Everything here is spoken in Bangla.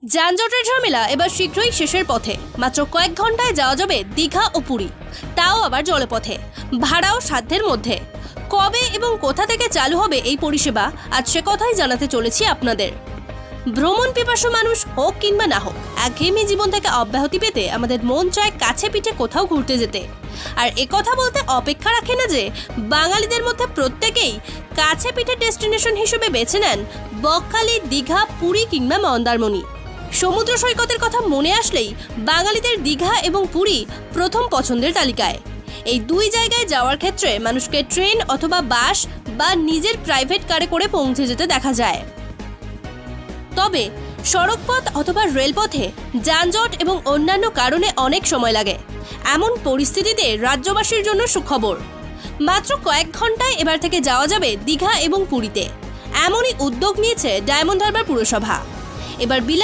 যানজটের ঝামেলা এবার শীঘ্রই শেষের পথে। মাত্র কয়েক ঘন্টায় যাওয়া যাবে দীঘা ও পুরী, তাও আবার জলপথে, ভাড়াও সাধ্যের মধ্যে। কবে এবং কোথা থেকে চালু হবে এই পরিষেবা, আজ সে কথাই জানাতে চলেছি আপনাদের। ভ্রমণ পিপাসু মানুষ হোক কিংবা না হোক, একঘেয়েমি জীবন থেকে অব্যাহতি পেতে আমাদের মন চায় কাছে পিঠে কোথাও ঘুরতে যেতে। আর একথা বলতে অপেক্ষা রাখে না যে বাঙালিদের মধ্যে প্রত্যেকেই কাছে পিঠে ডেস্টিনেশন হিসেবে বেছে নেন বকখালি, দীঘা, পুরী কিংবা মন্দারমণি। সমুদ্র সৈকতের কথা মনে আসলেই বাঙালিদের দীঘা এবং পুরী প্রথম পছন্দের তালিকায়। এই দুই জায়গায় যাওয়ার ক্ষেত্রে মানুষকে ট্রেন অথবা বাস বা নিজের প্রাইভেট কারে করে পৌঁছে যেতে দেখা যায়। তবে সড়কপথ অথবা রেলপথে যানজট এবং অন্যান্য কারণে অনেক সময় লাগে। এমন পরিস্থিতিতে রাজ্যবাসীর জন্য সুখবর, মাত্র কয়েক ঘন্টায় এবার থেকে যাওয়া যাবে দীঘা এবং পুরীতে। এমনই উদ্যোগ নিয়েছে ডায়মন্ড হারবার পুরসভা। এবার বিলাস